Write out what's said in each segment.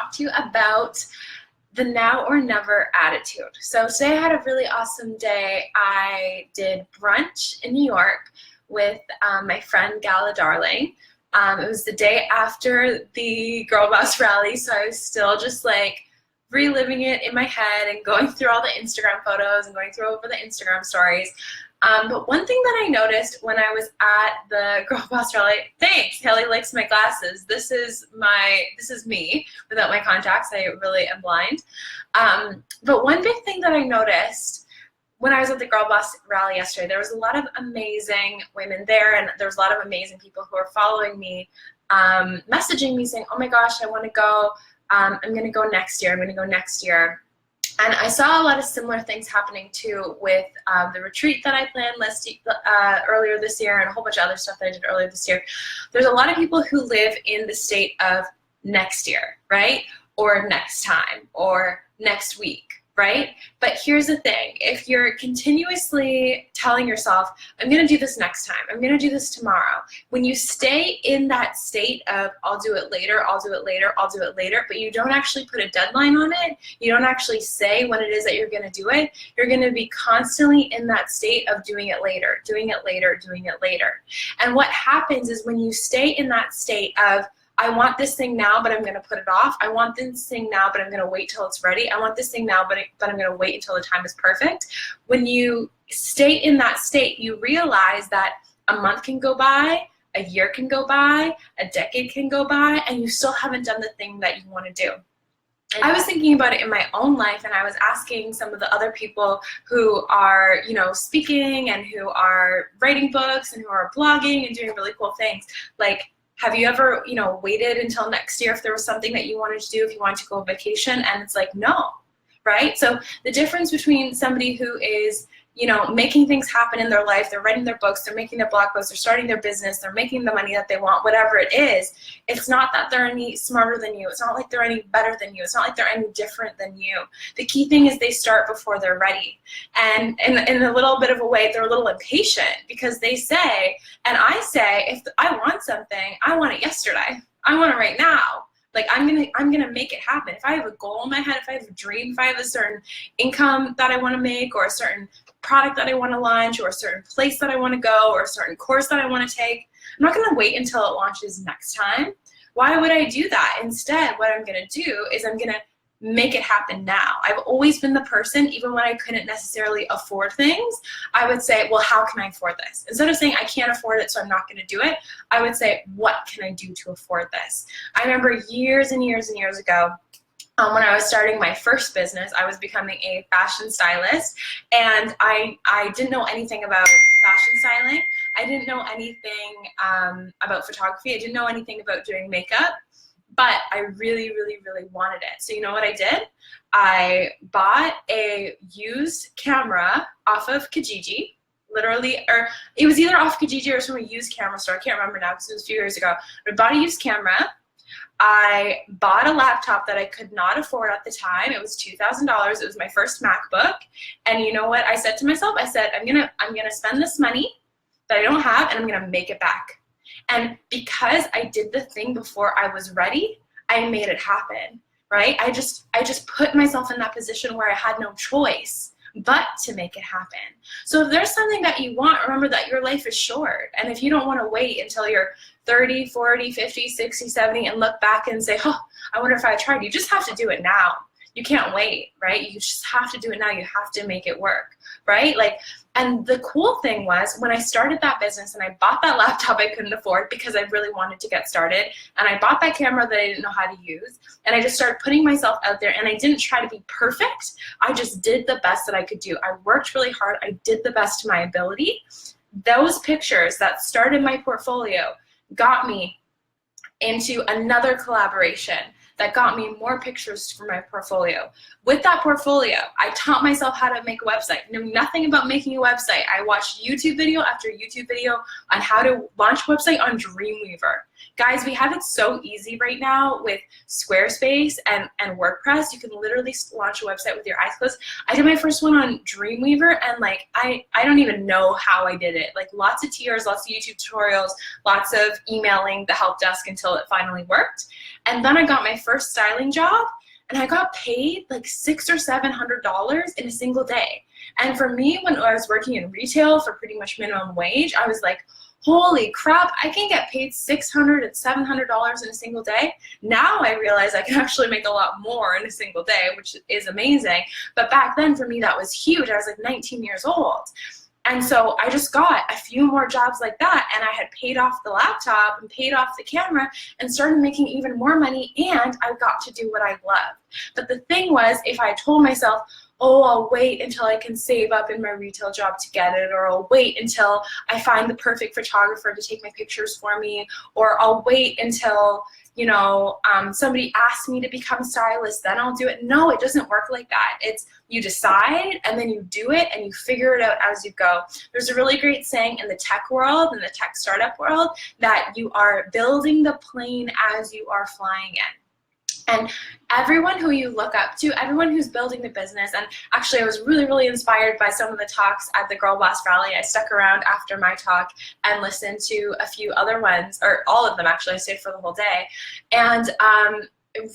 talk to you about the now or never attitude. So today I had a really awesome day. I did brunch in New York with my friend Gala Darling. It was the day after the Girl Boss rally, so I was still just like reliving it in my head and going through all the Instagram photos and going through over the Instagram stories. But one thing that I noticed when I was at the Girl Boss rally, thanks, Kelly likes my glasses. This is me without my contacts. I really am blind. But one big thing that I noticed when I was at the Girl Boss rally yesterday, there was a lot of amazing women there, and there was a lot of amazing people who are following me, messaging me saying, oh my gosh, I want to go. I'm going to go next year. I'm going to go next year. And I saw a lot of similar things happening too with the retreat that I planned earlier this year and a whole bunch of other stuff that I did earlier this year. There's a lot of people who live in the state of next year, right? Or next time, or next week, right? But here's the thing. If you're continuously telling yourself, I'm going to do this next time, I'm going to do this tomorrow, when you stay in that state of I'll do it later, I'll do it later, I'll do it later, but you don't actually put a deadline on it, you don't actually say when it is that you're going to do it, you're going to be constantly in that state of doing it later, doing it later, doing it later. And what happens is when you stay in that state of I want this thing now, but I'm going to put it off. I want this thing now, but I'm going to wait till it's ready. I want this thing now, but I'm going to wait until the time is perfect. When you stay in that state, you realize that a month can go by, a year can go by, a decade can go by, and you still haven't done the thing that you want to do. I was thinking about it in my own life, and I was asking some of the other people who are, speaking and who are writing books and who are blogging and doing really cool things, like, have you ever, waited until next year if there was something that you wanted to do, if you wanted to go on vacation? And it's like, no, right? So the difference between somebody who is, making things happen in their life, they're writing their books, they're making their blog posts, they're starting their business, they're making the money that they want, whatever it is, it's not that they're any smarter than you. It's not like they're any better than you. It's not like they're any different than you. The key thing is they start before they're ready. And in a little bit of a way, they're a little impatient because they say, and I say, if I want something, I want it yesterday. I want it right now. Like I'm gonna make it happen. If I have a goal in my head, if I have a dream, if I have a certain income that I want to make, or a certain product that I want to launch, or a certain place that I want to go, or a certain course that I want to take, I'm not gonna wait until it launches next time. Why would I do that? Instead, what I'm gonna do is I'm gonna make it happen now. I've always been the person, even when I couldn't necessarily afford things, I would say, well, how can I afford this? Instead of saying I can't afford it, so I'm not going to do it, I would say, what can I do to afford this? I remember years and years and years ago, when I was starting my first business, I was becoming a fashion stylist, and I didn't know anything about fashion styling. I didn't know anything about photography. I didn't know anything about doing makeup. But I really, really, really wanted it. So you know what I did? I bought a used camera off of Kijiji, literally, or it was either off Kijiji or from a used camera store. I can't remember now because it was a few years ago. But I bought a used camera. I bought a laptop that I could not afford at the time. It was $2,000. It was my first MacBook. And you know what I said to myself? I said, I'm gonna spend this money that I don't have, and I'm gonna make it back. And because I did the thing before I was ready, I made it happen, right? I just put myself in that position where I had no choice but to make it happen. So if there's something that you want, remember that your life is short. And if you don't want to wait until you're 30, 40, 50, 60, 70 and look back and say, oh, I wonder if I tried, you just have to do it now. You can't wait, right? You just have to do it now. You have to make it work, right? And the cool thing was when I started that business and I bought that laptop I couldn't afford because I really wanted to get started, and I bought that camera that I didn't know how to use, and I just started putting myself out there, and I didn't try to be perfect. I just did the best that I could do. I worked really hard. I did the best to my ability. Those pictures that started my portfolio got me into another collaboration that got me more pictures for my portfolio. With that portfolio, I taught myself how to make a website. I knew nothing about making a website. I watched YouTube video after YouTube video on how to launch a website on Dreamweaver. Guys, we have it so easy right now with Squarespace and WordPress. You can literally launch a website with your eyes closed. I did my first one on Dreamweaver, and like I don't even know how I did it. Like lots of tiers, lots of YouTube tutorials, lots of emailing the help desk until it finally worked. And then I got my first styling job, and I got paid like $600 or $700 in a single day. And for me, when I was working in retail for pretty much minimum wage, I was like, holy crap, I can get paid $600 and $700 in a single day. Now I realize I can actually make a lot more in a single day, which is amazing. But back then for me, that was huge. I was like 19 years old. And so I just got a few more jobs like that, and I had paid off the laptop and paid off the camera and started making even more money, and I got to do what I loved. But the thing was, if I told myself, oh, I'll wait until I can save up in my retail job to get it, or I'll wait until I find the perfect photographer to take my pictures for me, or I'll wait until, you know, somebody asks me to become a stylist, then I'll do it. No, it doesn't work like that. It's you decide, and then you do it, and you figure it out as you go. There's a really great saying in the tech world, in the tech startup world, that you are building the plane as you are flying it. And everyone who you look up to, everyone who's building the business, and actually I was really, really inspired by some of the talks at the Girl Boss Rally. I stuck around after my talk and listened to a few other ones, or all of them actually. I stayed for the whole day. And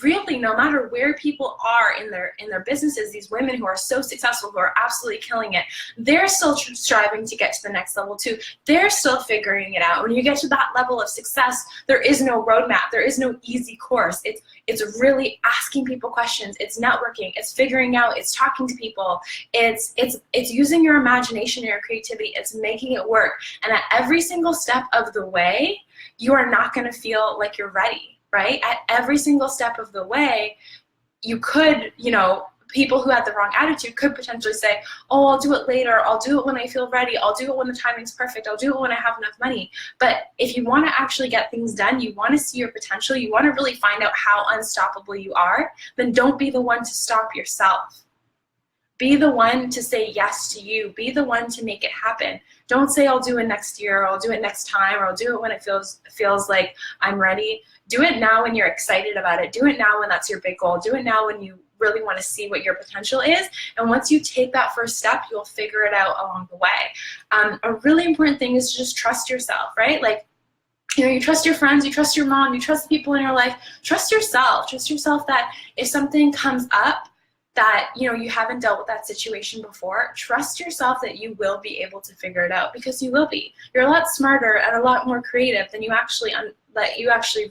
really, no matter where people are in their businesses, these women who are so successful, who are absolutely killing it, they're still striving to get to the next level too. They're still figuring it out. When you get to that level of success, there is no roadmap. There is no easy course. It's really asking people questions. It's networking. It's figuring out. It's talking to people. It's using your imagination and your creativity. It's making it work. And at every single step of the way, you are not going to feel like you're ready. Right? At every single step of the way, you could, you know, people who had the wrong attitude could potentially say, oh, I'll do it later. I'll do it when I feel ready. I'll do it when the timing's perfect. I'll do it when I have enough money. But if you want to actually get things done, you want to see your potential, you want to really find out how unstoppable you are, then don't be the one to stop yourself. Be the one to say yes to you. Be the one to make it happen. Don't say I'll do it next year, or I'll do it next time, or I'll do it when it feels like I'm ready. Do it now when you're excited about it. Do it now when that's your big goal. Do it now when you really want to see what your potential is. And once you take that first step, you'll figure it out along the way. A really important thing is to just trust yourself, right? Like, you know, you trust your friends, you trust your mom, you trust the people in your life. Trust yourself. Trust yourself that if something comes up that, you know, you haven't dealt with that situation before, trust yourself that you will be able to figure it out, because you will be. You're a lot smarter and a lot more creative than you actually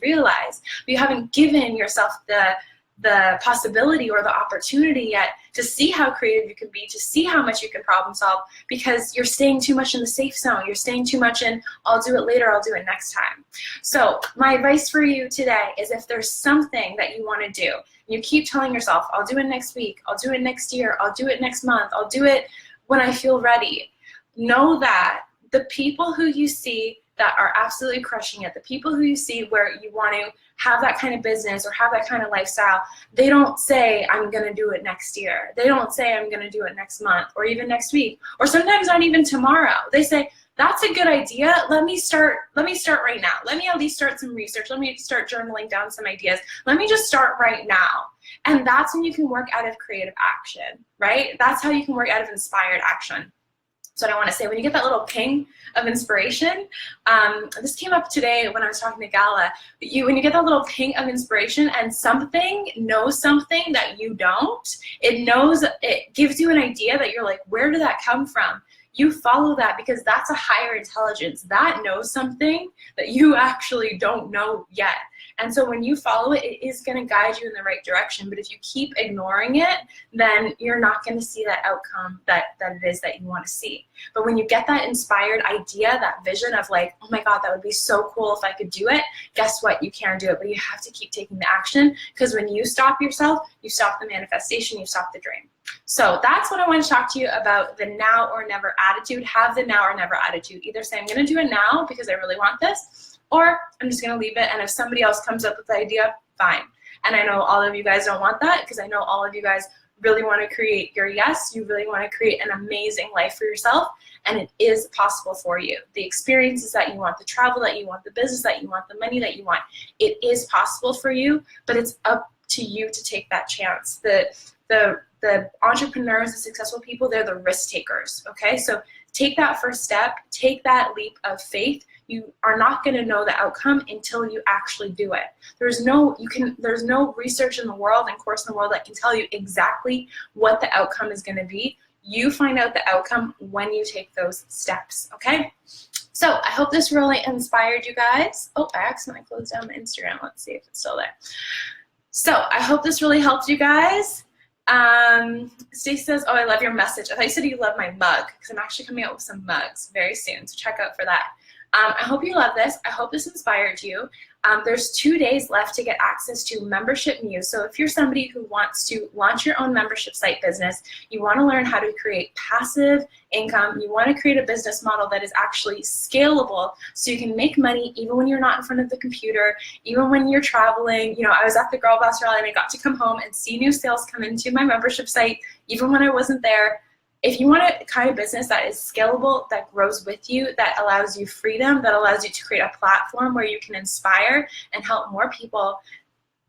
realize. But you haven't given yourself the possibility or the opportunity yet to see how creative you can be, to see how much you can problem solve, because you're staying too much in the safe zone. You're staying too much in, I'll do it later, I'll do it next time. So my advice for you today is, if there's something that you want to do, you keep telling yourself, I'll do it next week, I'll do it next year, I'll do it next month, I'll do it when I feel ready. Know that the people who you see that are absolutely crushing it, the people who you see where you want to have that kind of business or have that kind of lifestyle, they don't say, I'm going to do it next year. They don't say, I'm going to do it next month or even next week, or sometimes not even tomorrow. They say, that's a good idea. Let me start right now. Let me at least start some research. Let me start journaling down some ideas. Let me just start right now. And that's when you can work out of creative action, right? That's how you can work out of inspired action. So I want to say, when you get that little ping of inspiration, this came up today when I was talking to Gala, when you get that little ping of inspiration and something knows something that you don't, it gives you an idea that you're like, where did that come from? You follow that, because that's a higher intelligence. That knows something that you actually don't know yet. And so when you follow it, it is going to guide you in the right direction. But if you keep ignoring it, then you're not going to see that outcome that it is that you want to see. But when you get that inspired idea, that vision of like, oh my God, that would be so cool if I could do it, guess what? You can do it. But you have to keep taking the action, because when you stop yourself, you stop the manifestation, you stop the dream. So that's what I want to talk to you about, the now or never attitude. Have the now or never attitude. Either say, I'm going to do it now because I really want this, or I'm just going to leave it, and if somebody else comes up with the idea, fine. And I know all of you guys don't want that, because I know all of you guys really want to create your yes, you really want to create an amazing life for yourself, and it is possible for you. The experiences that you want, the travel that you want, the business that you want, the money that you want, it is possible for you, but it's up to you to take that chance. The entrepreneurs, the successful people, they're the risk takers, okay? So take that first step, take that leap of faith. You are not going to know the outcome until you actually do it. There's no research in the world and course in the world that can tell you exactly what the outcome is going to be. You find out the outcome when you take those steps, okay? So I hope this really inspired you guys. Oh, I accidentally closed down my Instagram. Let's see if it's still there. So I hope this really helped you guys. Stacey says, oh, I love your message. I thought you said you love my mug, because I'm actually coming out with some mugs very soon, so check out for that. I hope you love this. I hope this inspired you. There's 2 days left to get access to Membership Muse. So if you're somebody who wants to launch your own membership site business, you want to learn how to create passive income, you want to create a business model that is actually scalable so you can make money even when you're not in front of the computer, even when you're traveling. You know, I was at the GIRLBOSS rally and I got to come home and see new sales come into my membership site even when I wasn't there. If you want a kind of business that is scalable, that grows with you, that allows you freedom, that allows you to create a platform where you can inspire and help more people,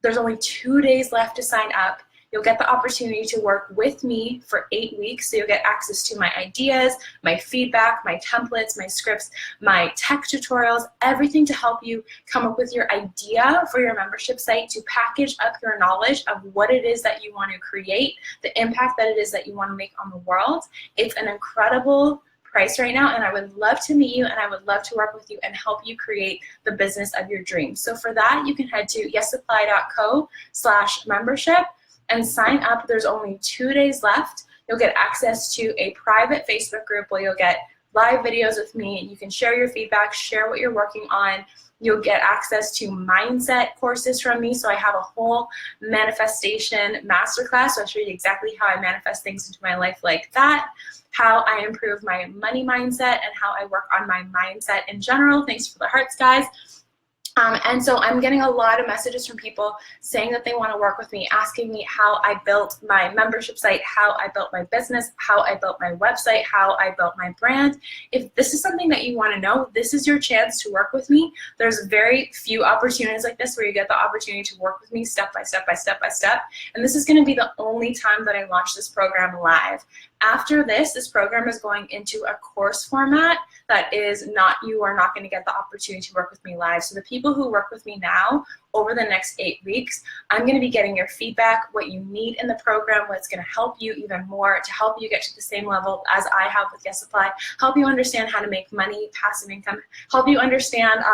there's only 2 days left to sign up. You'll get the opportunity to work with me for 8 weeks, so you'll get access to my ideas, my feedback, my templates, my scripts, my tech tutorials, everything to help you come up with your idea for your membership site, to package up your knowledge of what it is that you want to create, the impact that it is that you want to make on the world. It's an incredible price right now, and I would love to meet you, and I would love to work with you and help you create the business of your dreams. So for that, you can head to yessupply.co/membership and sign up. There's only 2 days left. You'll get access to a private Facebook group where you'll get live videos with me, and you can share your feedback, share what you're working on. You'll get access to mindset courses from me. So I have a whole manifestation masterclass. So I'll show you exactly how I manifest things into my life like that, how I improve my money mindset, and how I work on my mindset in general. Thanks for the hearts, guys. And so I'm getting a lot of messages from people saying that they want to work with me, asking me how I built my membership site, how I built my business, how I built my website, how I built my brand. If this is something that you want to know, this is your chance to work with me. There's very few opportunities like this where you get the opportunity to work with me step by step by step by step. And this is going to be the only time that I launch this program live. After this program is going into a course format that is not, you are not going to get the opportunity to work with me live. So the people who work with me now, over the next 8 weeks, I'm going to be getting your feedback, what you need in the program, what's going to help you even more to help you get to the same level as I have with Yes Supply, help you understand how to make money, passive income, help you understand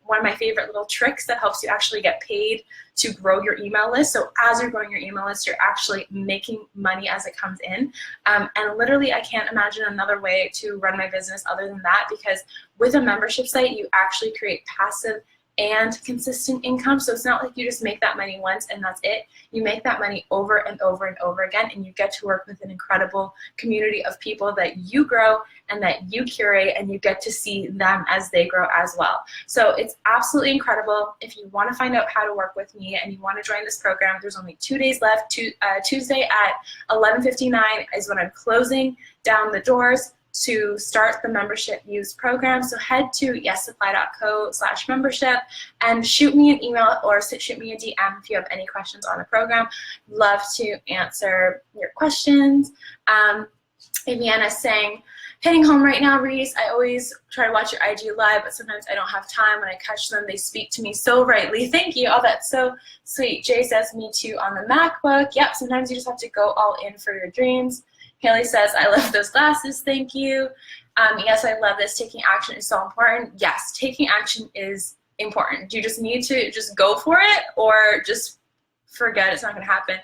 one of my favorite little tricks that helps you actually get paid to grow your email list. So as you're growing your email list, you're actually making money as it comes in. And literally, I can't imagine another way to run my business other than that, because with a membership site, you actually create passive and consistent income. So it's not like you just make that money once and that's it. You make that money over and over and over again, and you get to work with an incredible community of people that you grow and that you curate, and you get to see them as they grow as well. So it's absolutely incredible. If you want to find out how to work with me and you want to join this program, there's only 2 days left. Tuesday at 11:59 is when I'm closing down the doors to start the Membership Muse program. So head to yessupply.co/membership and shoot me an email or shoot me a DM if you have any questions on the program. Love to answer your questions. Aviana's saying, hitting home right now, Reese. I always try to watch your IG live, but sometimes I don't have time. When I catch them, they speak to me so rightly. Thank you. Oh, that's so sweet. Jay says, me too on the MacBook. Yep, sometimes you just have to go all in for your dreams. Haley says, I love those glasses, thank you. Yes, I love this. Taking action is so important. Yes, taking action is important. You just need to just go for it, or just forget, it's not gonna happen.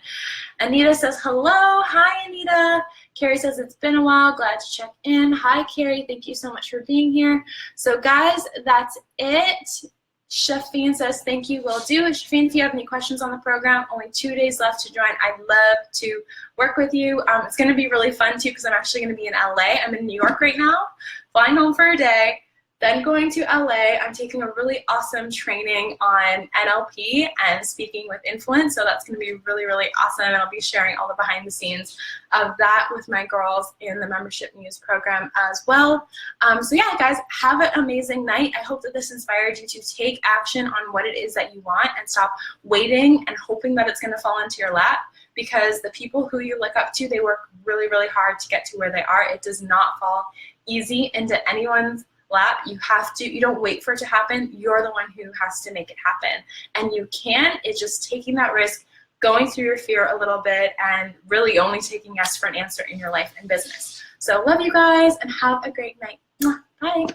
Anita says, hello. Hi, Anita. Carrie says, it's been a while, glad to check in. Hi, Carrie, thank you so much for being here. So guys, that's it. Shafeen says, thank you, will do. Shafeen, if you have any questions on the program, only 2 days left to join. I'd love to work with you. It's going to be really fun, too, because I'm actually going to be in LA. I'm in New York right now, flying home for a day. Then going to LA, I'm taking a really awesome training on NLP and speaking with influence. So that's going to be really, really awesome. And I'll be sharing all the behind the scenes of that with my girls in the Membership Muse program as well. So yeah, guys, have an amazing night. I hope that this inspired you to take action on what it is that you want and stop waiting and hoping that it's going to fall into your lap, because the people who you look up to, they work really, really hard to get to where they are. It does not fall easy into anyone's lap. You don't wait for it to happen. You're the one who has to make it happen. And you can. It's just taking that risk, going through your fear a little bit, and really only taking yes for an answer in your life and business. So love you guys and have a great night. Bye.